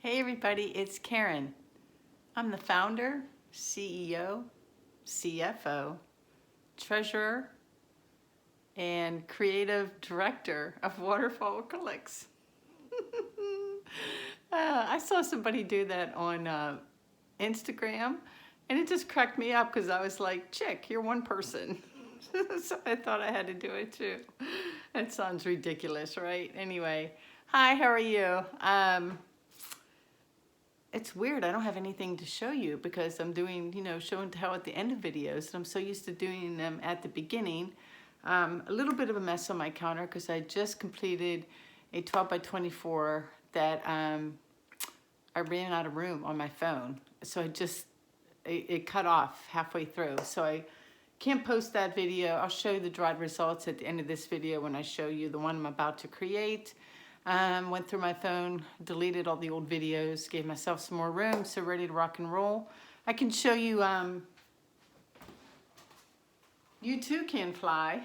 Hey everybody, it's Karen. I'm the founder, CEO, CFO, treasurer, and creative director of Waterfall Acrylics. I saw somebody do that on Instagram, and it just cracked me up because I was like, chick, you're one person. So I thought I had to do it too. That sounds ridiculous, right? Anyway, hi, how are you? It's weird, I don't have anything to show you because I'm doing, show and tell at the end of videos, and I'm so used to doing them at the beginning. A little bit of a mess on my counter because I just completed a 12 by 24 that I ran out of room on my phone. So it cut off halfway through. So I can't post that video. I'll show you the dried results at the end of this video when I show you the one I'm about to create. Went through my phone, deleted all the old videos, gave myself some more room, so ready to rock and roll. I can show you, You Too Can Fly.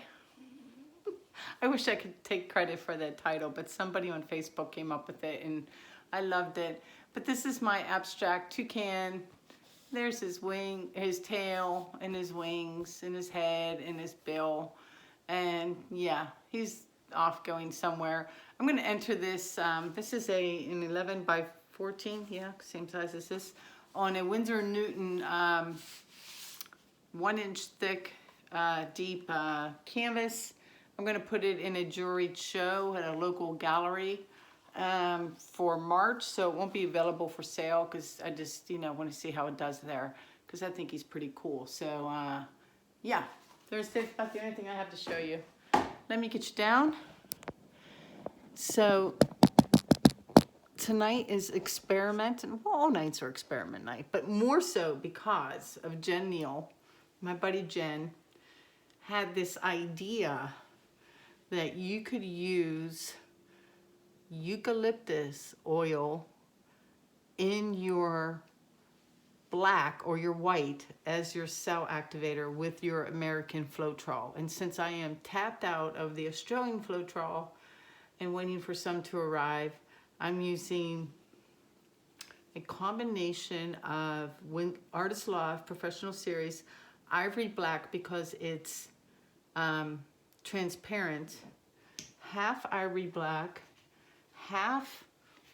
I wish I could take credit for that title, but somebody on Facebook came up with it and I loved it. But this is my abstract toucan. There's his wing, his tail, and his wings, and his head, and his bill. And yeah, he's off going somewhere. I'm going to enter this. This is an 11 by 14, yeah, same size as this, on a Winsor & Newton 1-inch thick, deep canvas. I'm going to put it in a jewelry show at a local gallery for March, so it won't be available for sale because I just, want to see how it does there because I think he's pretty cool. So, yeah, there's about the only thing I have to show you. Let me get you down. So tonight is experiment, well, all nights are experiment night, but more so because of Jen Neal. My buddy Jen had this idea that you could use eucalyptus oil in your black or your white as your cell activator with your American Floetrol. And since I am tapped out of the Australian Floetrol and waiting for some to arrive, I'm using a combination of Artist Loft Professional Series Ivory Black because it's transparent, half Ivory Black, half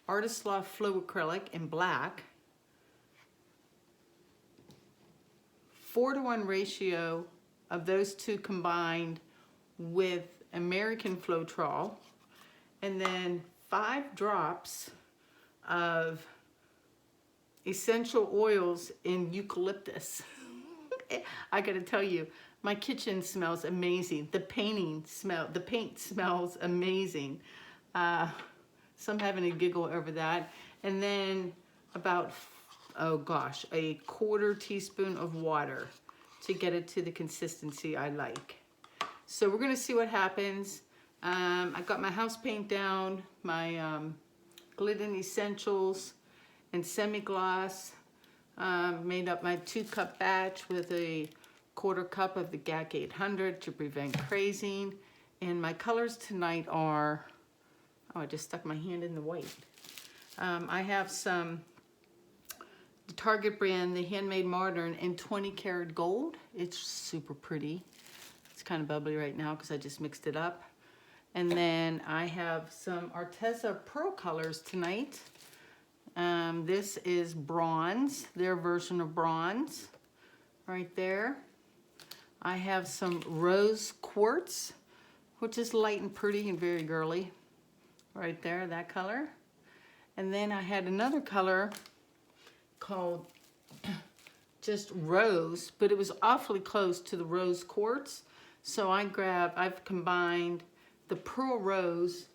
Artist Loft Flow Acrylic in black, 4-to-1 ratio of those two combined with American Floetrol, and then 5 drops of essential oils in eucalyptus. I gotta tell you, my kitchen smells amazing. The paint smells amazing. So I'm having a giggle over that. And then about, oh gosh, a 1/4 teaspoon of water to get it to the consistency I like. So we're gonna see what happens. I got my house paint down, my Glidden Essentials and semi-gloss. Made up my 2-cup batch with a 1/4 cup of the GAC 800 to prevent crazing. And my colors tonight are, oh, I just stuck my hand in the white. I have some, the Target brand, the Handmade Modern in 20 karat gold. It's super pretty. It's kind of bubbly right now because I just mixed it up. And then I have some Arteza Pearl colors tonight. This is bronze, their version of bronze, right there. I have some rose quartz, which is light and pretty and very girly, right there, that color. And then I had another color called just rose, but it was awfully close to the rose quartz. So I've combined the Pearl Rose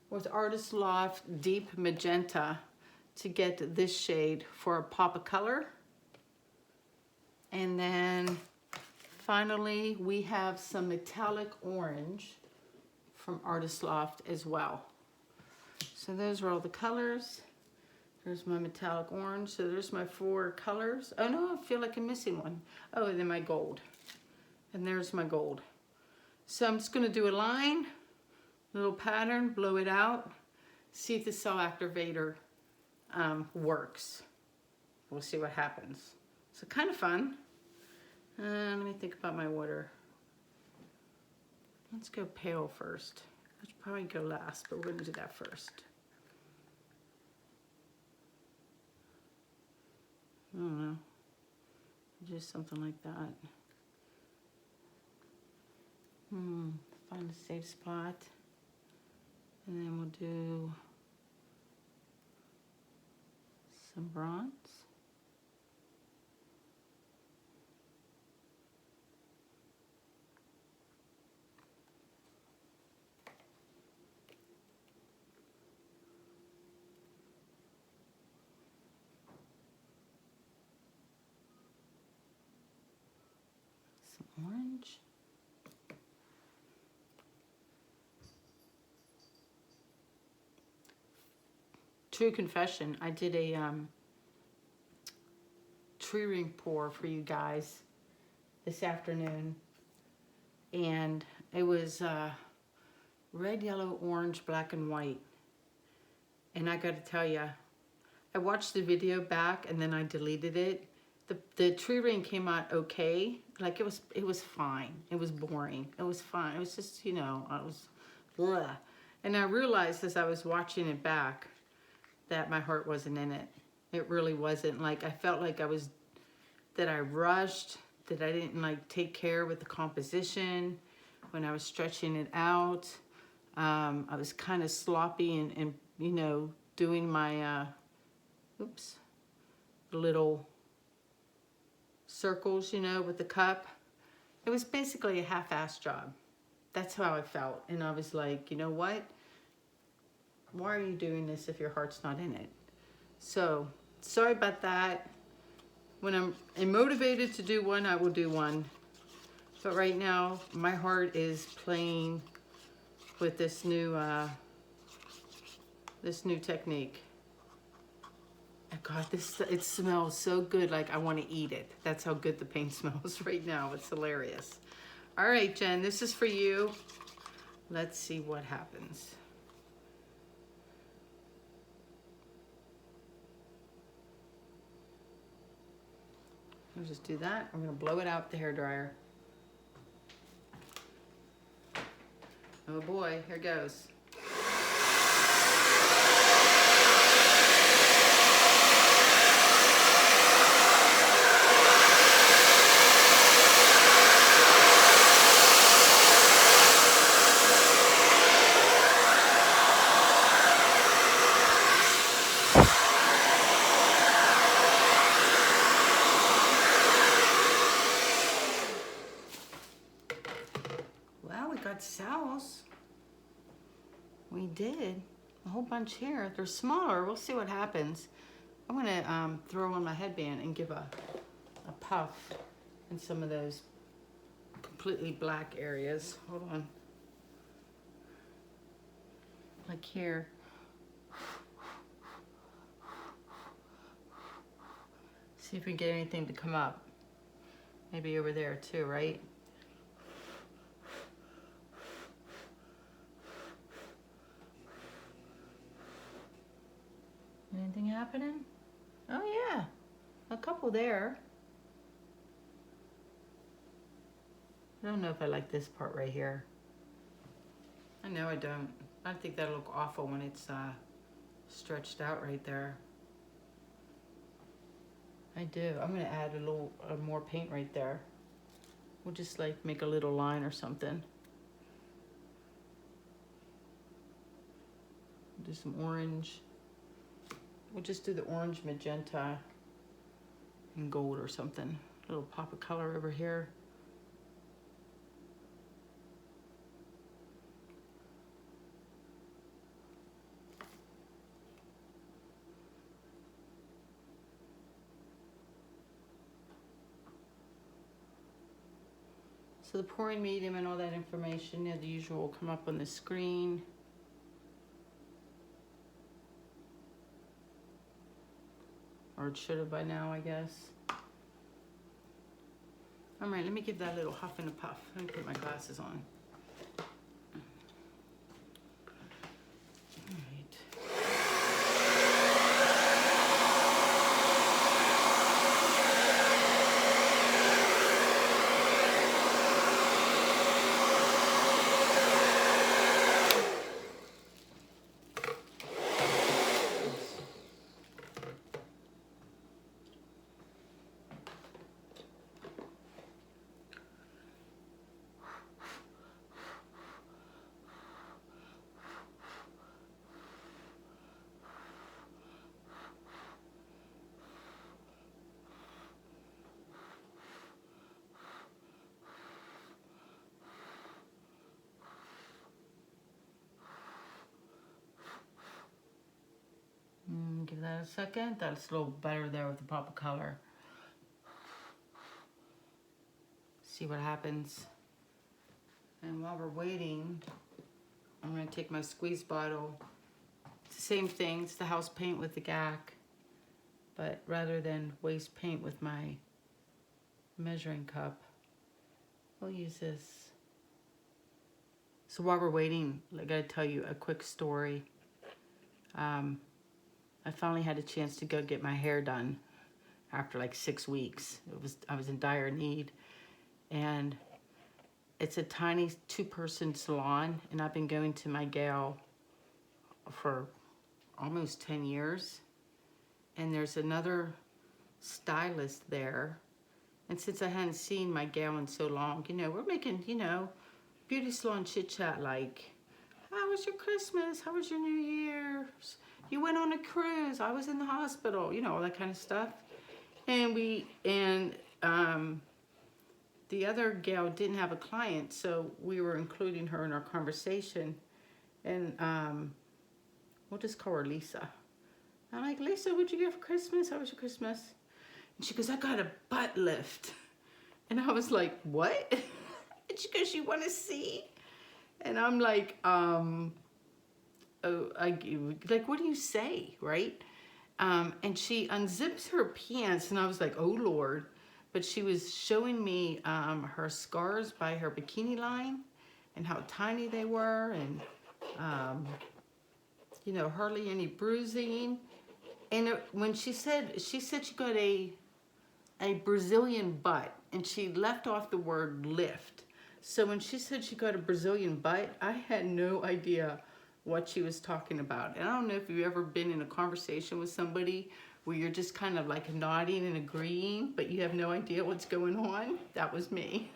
with Artist Loft Deep Magenta to get this shade for a pop of color. And then finally we have some metallic orange from Artist Loft as well. So those are all the colors. There's my metallic orange. So there's my 4 colors. Oh no, I feel like I'm missing one. Oh, and then my gold. And there's my gold. So I'm just gonna do a line, little pattern, blow it out, see if the cell activator works. We'll see what happens. So kind of fun. Let me think about my water. Let's go pale first. I should probably go last, but we're gonna do that first. I don't know. Just something like that. Find a safe spot. And then we'll do some bronze. Some orange. True confession, I did a tree ring pour for you guys this afternoon, and it was red, yellow, orange, black, and white. And I got to tell you, I watched the video back and then I deleted it. The tree ring came out okay. Like it was fine. It was boring. It was fine. It was just, you know, I was blah. And I realized as I was watching it back that my heart wasn't in it. It really wasn't. Like I felt like that I rushed, that I didn't like take care with the composition when I was stretching it out. I was kind of sloppy and you know, doing my, little circles, you know, with the cup. It was basically a half-assed job. That's how I felt. And I was like, you know what? Why are you doing this if your heart's not in it? So, sorry about that. When I'm motivated to do one, I will do one. But right now, my heart is playing with this new technique. Oh God, it smells so good, like I want to eat it. That's how good the paint smells right now. It's hilarious. All right, Jen, this is for you. Let's see what happens. I'll just do that. I'm gonna blow it out with the hairdryer. Oh boy, here goes. Cells. We did a whole bunch here. They're smaller. We'll see what happens. I'm gonna throw on my headband and give a puff in some of those completely black areas. Hold on. Like here. See if we get anything to come up. Maybe over there too, right? Anything happening? Oh yeah, a couple there. I don't know if I like this part right here. I know I don't. I think that'll look awful when it's stretched out right there. I do. I'm gonna add a little more paint right there. We'll just like make a little line or something. Do some orange. We'll just do the orange, magenta, and gold or something. A little pop of color over here. So the pouring medium and all that information, you know, the usual will come up on the screen. Or it should have by now, I guess. All right, let me give that a little huff and a puff. Let me put my glasses on. All right. Give that a second. That's a little better there with the pop of color. See what happens. And while we're waiting, I'm going to take my squeeze bottle. It's the same thing. It's the house paint with the GAC. But rather than waste paint with my measuring cup, we'll use this. So while we're waiting, I gotta tell you a quick story. I finally had a chance to go get my hair done after like 6 weeks. I was in dire need, and it's a tiny 2-person salon, and I've been going to my gal for almost 10 years. And there's another stylist there, and since I hadn't seen my gal in so long, you know, we're making, you know, beauty salon chit chat like, how was your Christmas? How was your New Year's? You went on a cruise. I was in the hospital. You know, all that kind of stuff. And the other gal didn't have a client, so we were including her in our conversation. And we'll just call her Lisa. I'm like, Lisa, what'd you get for Christmas? How was your Christmas? And she goes, I got a butt lift. And I was like, what? And she goes, you want to see? And I'm like, like, what do you say, right? And she unzips her pants, and I was like, oh, Lord. But she was showing me her scars by her bikini line and how tiny they were, and, you know, hardly any bruising. And when she said she got a Brazilian butt, and she left off the word lift. So when she said she got a Brazilian butt, I had no idea what she was talking about. And I don't know if you've ever been in a conversation with somebody where you're just kind of like nodding and agreeing, but you have no idea what's going on. That was me.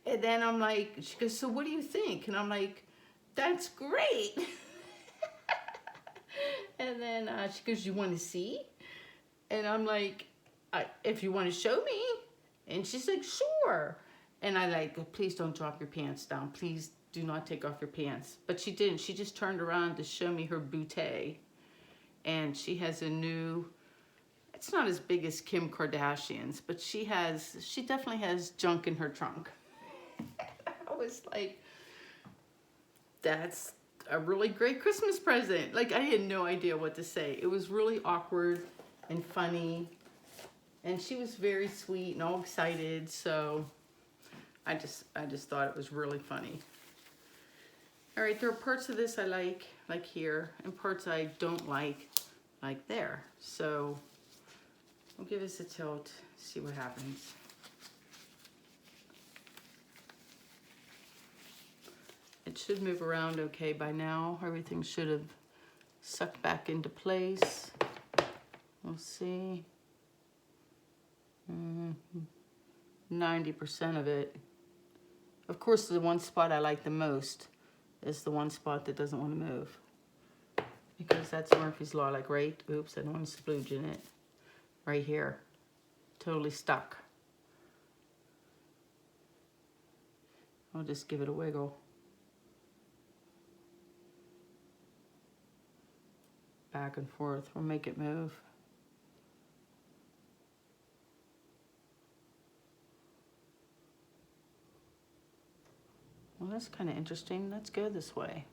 And then I'm like, she goes, so what do you think? And I'm like, that's great. And then she goes, you want to see? And I'm like, if you want to show me. And she's like, sure. And I like, please don't drop your pants down. Please do not take off your pants. But she didn't. She just turned around to show me her bootay. And she has a new, it's not as big as Kim Kardashian's, but she definitely has junk in her trunk. I was like, that's a really great Christmas present. Like, I had no idea what to say. It was really awkward and funny. And she was very sweet and all excited. So I just thought it was really funny. All right, there are parts of this I like here, and parts I don't like there. So we'll give this a tilt, see what happens. It should move around okay by now. Everything should have sucked back into place. We'll see. 90% of it. Of course, the one spot I like the most is the one spot that doesn't want to move. Because that's Murphy's Law, like right, oops, I don't want to splooge in it. Right here, totally stuck. I'll just give it a wiggle. Back and forth, we'll make it move. Well, that's kind of interesting. Let's go this way.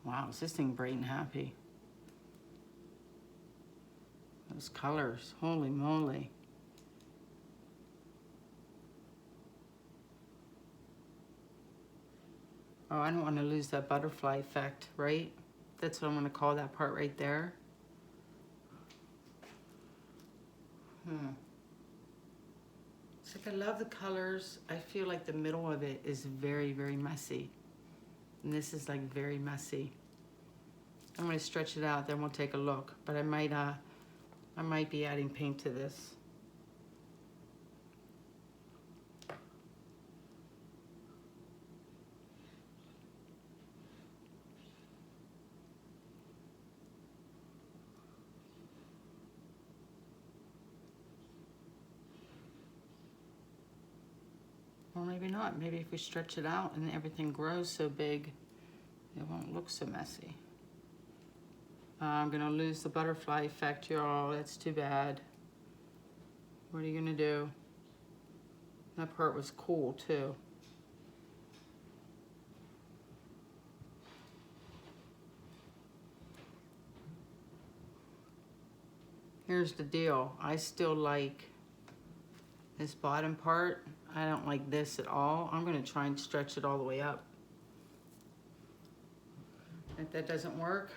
Wow, is this thing bright and happy? Those colors, holy moly. Oh, I don't want to lose that butterfly effect, right? That's what I'm going to call that part right there. It's like I love the colors. I feel like the middle of it is very, very messy. And this is like very messy. I'm going to stretch it out, then we'll take a look. But I might be adding paint to this. Or maybe not. Maybe if we stretch it out and everything grows so big, it won't look so messy. I'm gonna lose the butterfly effect, y'all. That's too bad. What are you gonna do? That part was cool too. Here's the deal. I still like this bottom part. I don't like this at all. I'm gonna try and stretch it all the way up. If that doesn't work,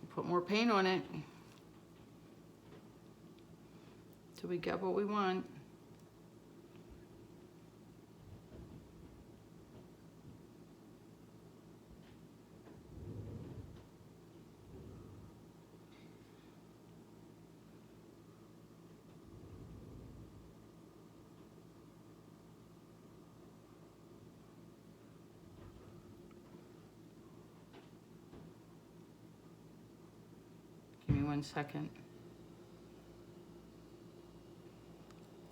put more paint on it till we get what we want. Give me 1 second.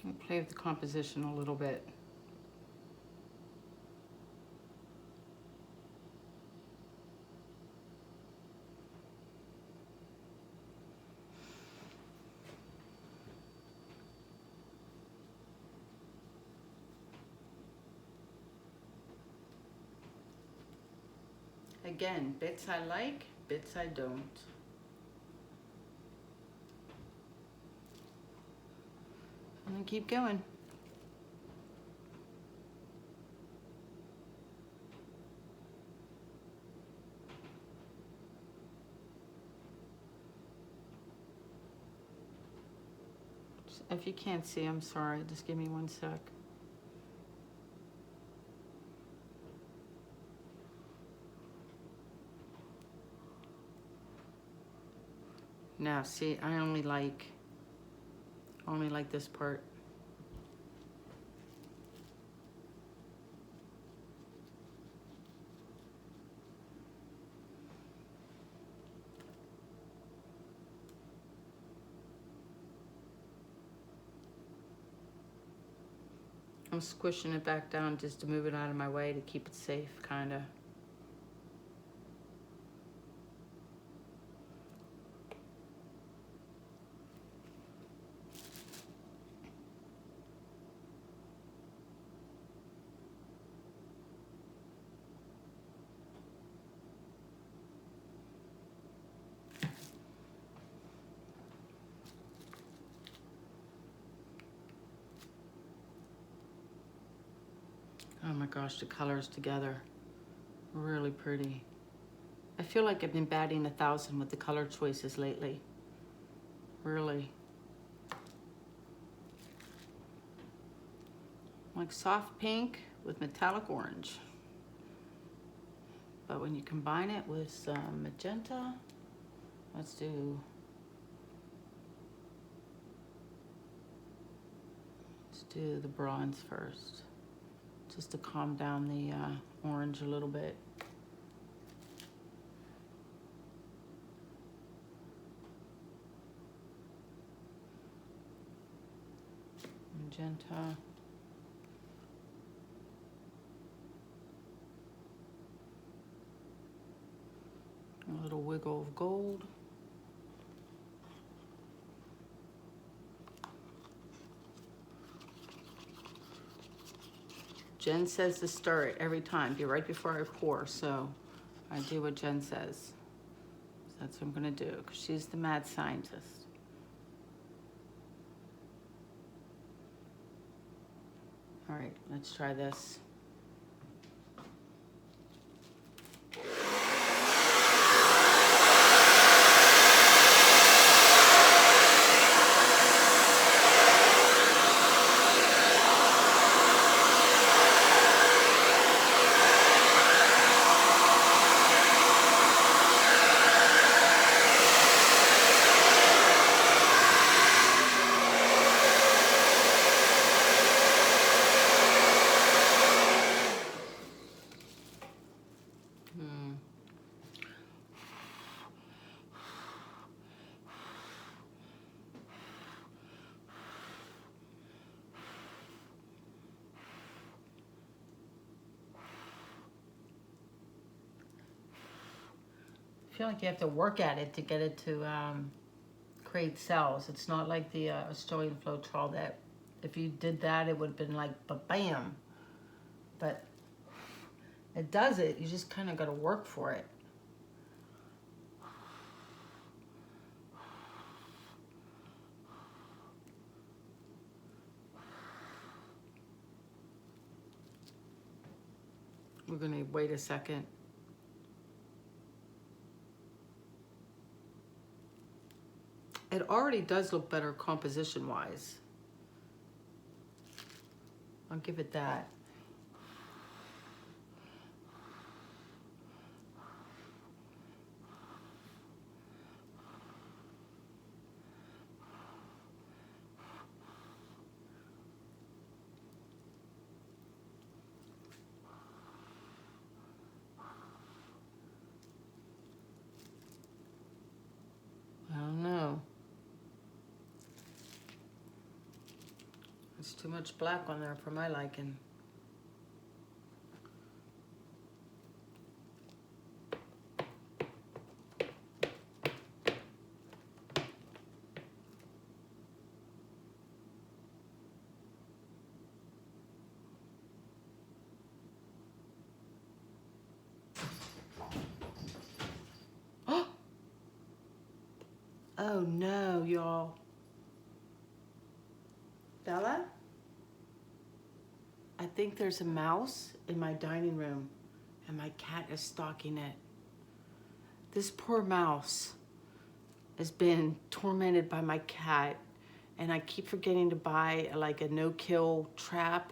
I'll play with the composition a little bit. Again, bits I like, bits I don't. I'm gonna keep going. If you can't see, I'm sorry. Just give me 1 sec. Now, see, I only like this part. I'm squishing it back down just to move it out of my way to keep it safe, kinda. Oh my gosh, the colors together, really pretty. I feel like I've been batting 1,000 with the color choices lately, really. Like soft pink with metallic orange. But when you combine it with some magenta, let's do the bronze first, just to calm down the orange a little bit. Magenta. A little wiggle of gold. Jen says to stir it every time, be right before I pour, so I do what Jen says. So that's what I'm gonna do, because she's the mad scientist. All right, let's try this. feel like you have to work at it to get it to create cells. It's not like the Australian Floetrol that if you did that, it would have been like ba-bam. But it does it. You just kind of got to work for it. We're going to wait a second. It already does look better composition-wise. I'll give it that. I don't know. There's too much black on there for my liking. Oh no, y'all. Bella? I think there's a mouse in my dining room and my cat is stalking it. This poor mouse has been tormented by my cat and I keep forgetting to buy like a no-kill trap.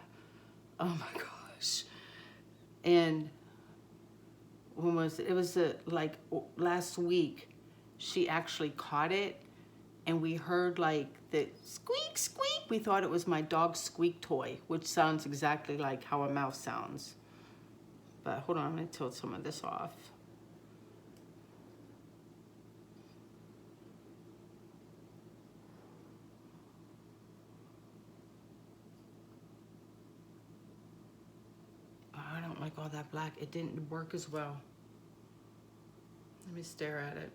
Oh my gosh. And when was it? It was like last week. She actually caught it and we heard like the squeak, squeak. We thought it was my dog's squeak toy, which sounds exactly like how a mouse sounds. But hold on, I'm gonna tilt some of this off. Oh, I don't like all that black. It didn't work as well. Let me stare at it.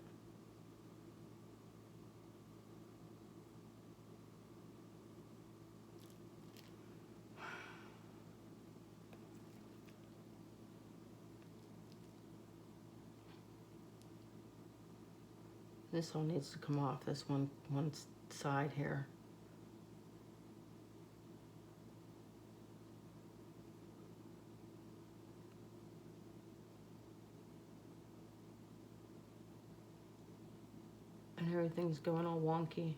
This one needs to come off, this one side here. And everything's going all wonky.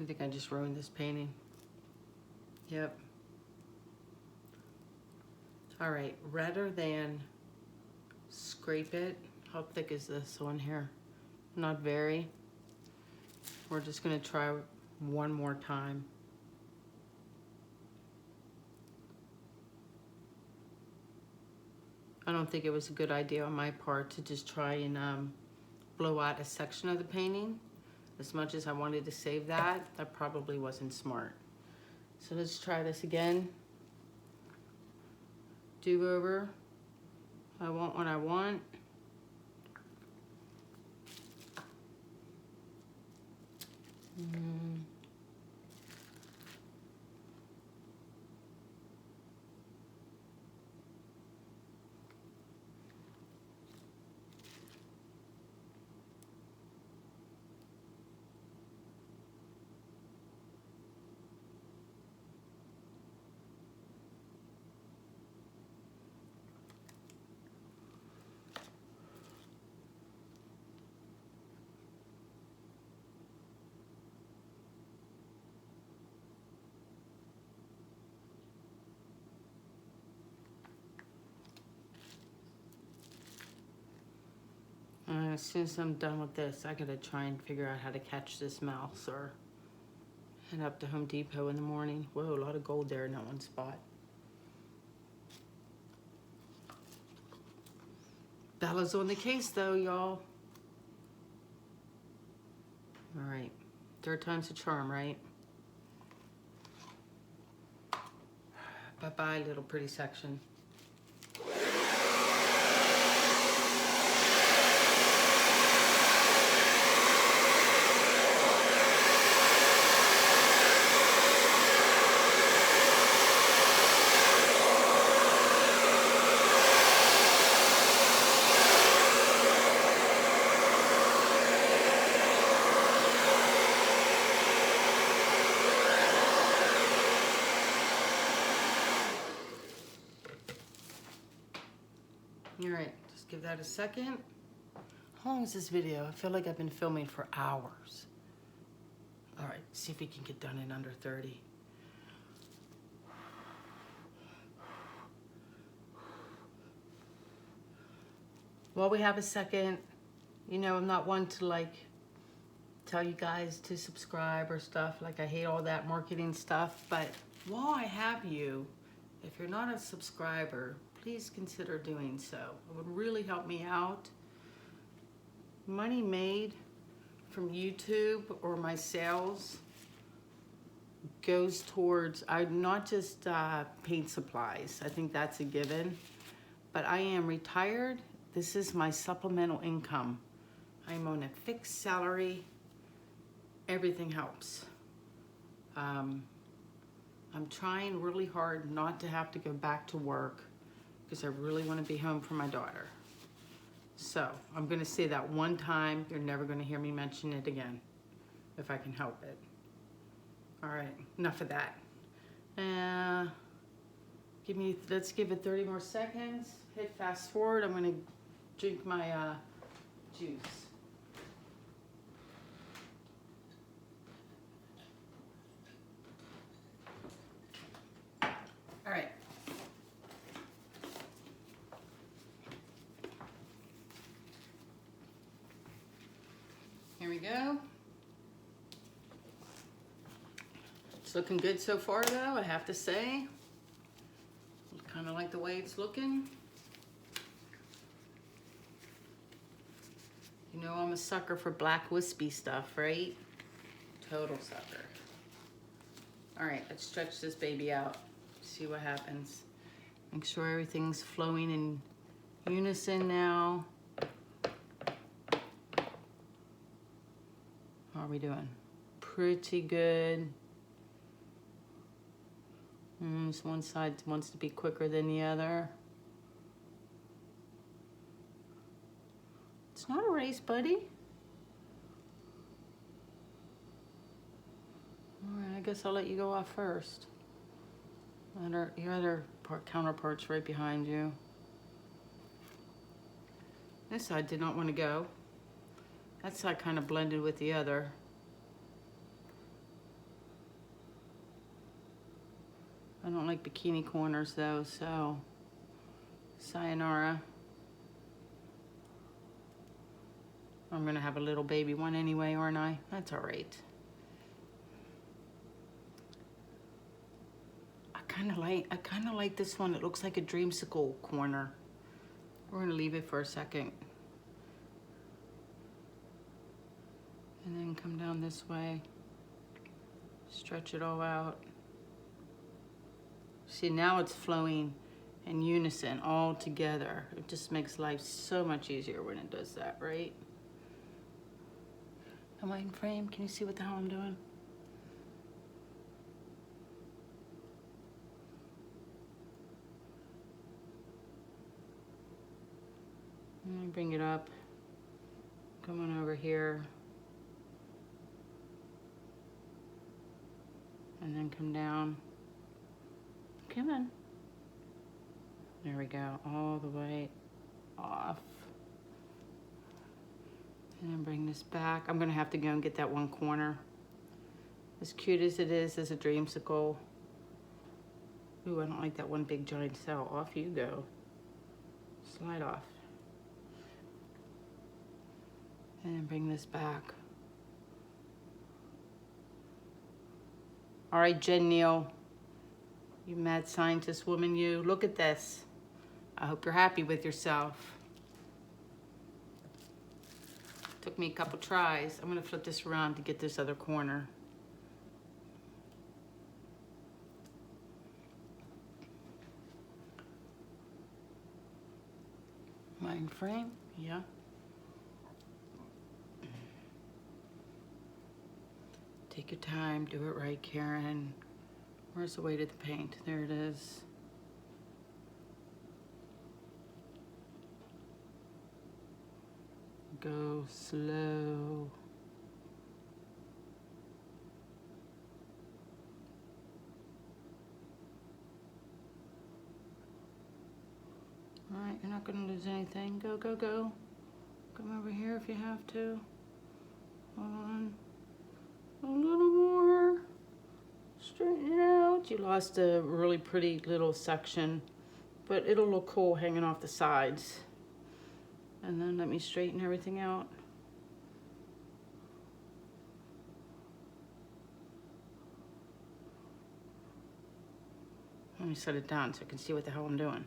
I think I just ruined this painting. Yep. All right, rather than scrape it, how thick is this one here? Not very. We're just gonna try one more time. I don't think it was a good idea on my part to just try and blow out a section of the painting. As much as I wanted to save that, that probably wasn't smart. So let's try this again. Do-over. I want what I want. As soon as I'm done with this, I gotta try and figure out how to catch this mouse or head up to Home Depot in the morning. Whoa, a lot of gold there in that one spot. Bella's on the case though, y'all. All right, third time's a charm, right? Bye-bye, little pretty section. All right, just give that a second. How long is this video? I feel like I've been filming for hours. All right, see if we can get done in under 30. While we have a second, you know, I'm not one to like tell you guys to subscribe or stuff. Like, I hate all that marketing stuff, but while I have you, if you're not a subscriber, please consider doing so. It would really help me out. Money made from YouTube or my sales goes towards, not just paint supplies. I think that's a given, but I am retired. This is my supplemental income. I'm on a fixed salary. Everything helps. I'm trying really hard not to have to go back to work because I really want to be home for my daughter. So I'm going to say that one time. You're never going to hear me mention it again if I can help it. All right, enough of that. Let's give it 30 more seconds. Hit fast forward. I'm going to drink my juice. All right. Here we go. It's looking good so far though, I have to say. Kind of like the way it's looking. You know I'm a sucker for black wispy stuff, right? Total sucker. All right, let's stretch this baby out. See what happens. Make sure everything's flowing in unison now. How are we doing? Pretty good. So one side wants to be quicker than the other. It's not a race, buddy. All right, I guess I'll let you go off first. Your other counterpart's right behind you. This side did not want to go. That side kind of blended with the other. I don't like bikini corners though, so sayonara. I'm gonna have a little baby one anyway, aren't I? That's all right. I kind of like this one. It looks like a dreamsicle corner. We're gonna leave it for a second. And then come down this way. Stretch it all out. See, now it's flowing in unison all together. It just makes life so much easier when it does that, right? Am I in frame? Can you see what the hell I'm doing? And bring it up. Come on over here. And then come down. Come on. There we go, all the way off. And then bring this back. I'm gonna have to go and get that one corner. As cute as it is as a dreamsicle. Ooh, I don't like that one big giant cell. Off you go. Slide off. And then bring this back. All right, Jen Neal. You mad scientist woman, you. Look at this. I hope you're happy with yourself. Took me a couple tries. I'm gonna flip this around to get this other corner. Mind frame, yeah. Take your time, do it right, Karen. Where's the weight of the paint? There it is. Go slow. All right, you're not gonna lose anything. Go, go, go. Come over here if you have to. Hold on. A little more. Straighten it out. You lost a really pretty little section, but it'll look cool hanging off the sides. And then let me straighten everything out. Let me set it down so I can see what the hell I'm doing.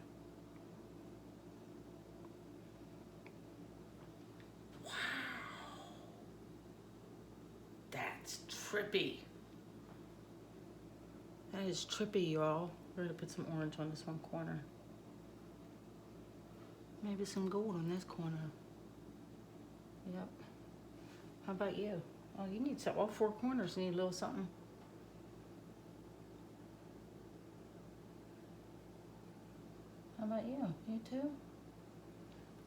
Wow. That's trippy. That is trippy, y'all. We're gonna put some orange on this one corner. Maybe some gold on this corner. Yep. How about you? Oh, you need some. All four corners need a little something. How about you? You too?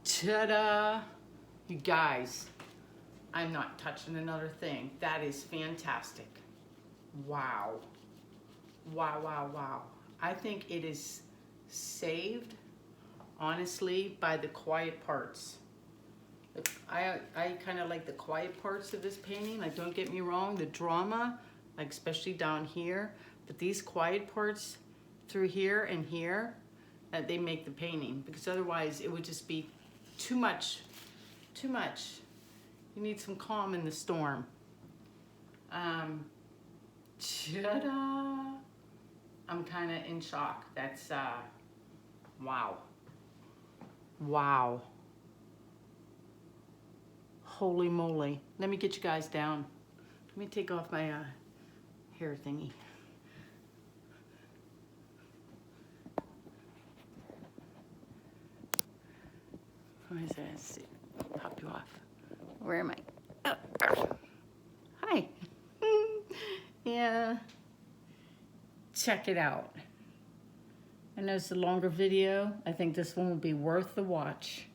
Ta-da! You guys, I'm not touching another thing. That is fantastic. Wow. Wow, wow, wow. I think it is saved, honestly, by the quiet parts. I kind of like the quiet parts of this painting. Like, don't get me wrong, the drama, like especially down here, but these quiet parts through here and here, they make the painting, because otherwise it would just be too much, too much. You need some calm in the storm. Ta-da! I'm kind of in shock. That's, wow. Wow. Holy moly. Let me get you guys down. Let me take off my hair thingy. What is it? Let's see. Pop you off. Where am I? Oh. Hi. Yeah. Check it out. I know it's a longer video. I think this one will be worth the watch.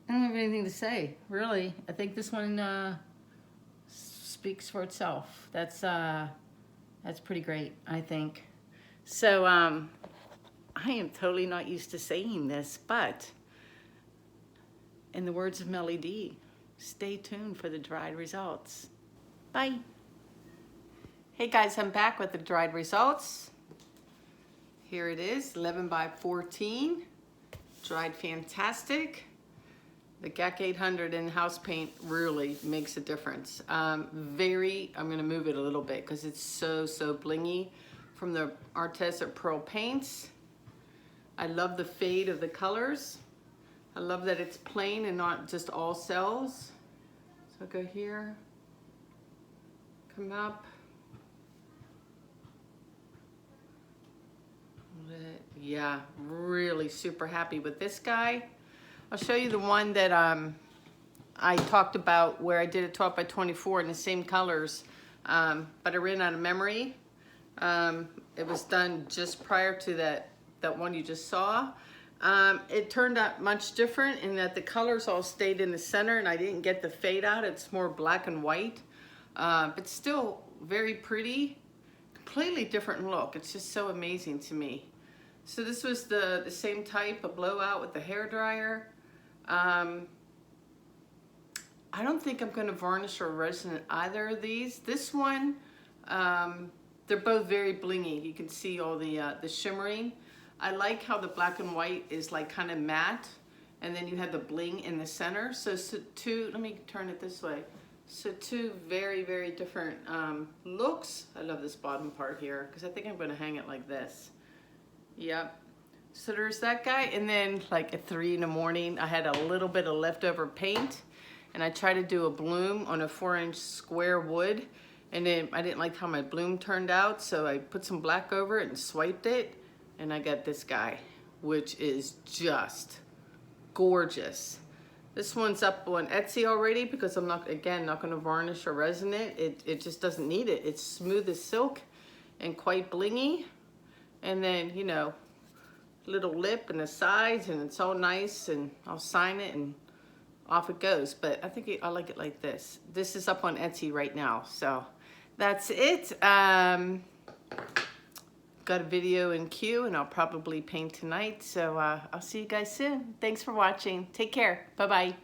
I don't have anything to say, really. I think this one speaks for itself. That's pretty great, I think. So I am totally not used to saying this, but in the words of Melly D, stay tuned for the dried results. Bye. Hey guys, I'm back with the dried results. Here it is, 11 by 14, dried fantastic. The GAC 800 in house paint really makes a difference. I'm gonna move it a little bit because it's so blingy from the Arteza Pearl paints. I love the fade of the colors. I love that it's plain and not just all cells. So go here, come up. Yeah, really super happy with this guy. I'll show you the one that I talked about where I did a 12 by 24 in the same colors, but I ran out of memory. It was done just prior to that one you just saw. It turned out much different in that the colors all stayed in the center and I didn't get the fade out. It's more black and white, but still very pretty, completely different look. It's just so amazing to me. So this was the same type, a blowout with the hairdryer. I don't think I'm going to varnish or resin in either of these. This one, they're both very blingy. You can see all the shimmering. I like how the black and white is like kind of matte, and then you have the bling in the center. So two, let me turn it this way. So two very different looks. I love this bottom part here because I think I'm going to hang it like this. Yep. So there's that guy, and then like at 3 in the morning, I had a little bit of leftover paint, and I tried to do a bloom on a 4-inch square wood, And then I didn't like how my bloom turned out, so I put some black over it and swiped it, and I got this guy, which is just gorgeous. This one's up on Etsy already because I'm not going to varnish or resin it. It just doesn't need it. It's smooth as silk and quite blingy. And then, you know, little lip and the sides, and it's all nice, and I'll sign it and off it goes. But I think I like it like this. This is up on Etsy right now, so that's it. Got a video in queue, and I'll probably paint tonight, so I'll see you guys soon. Thanks for watching. Take care. Bye-bye.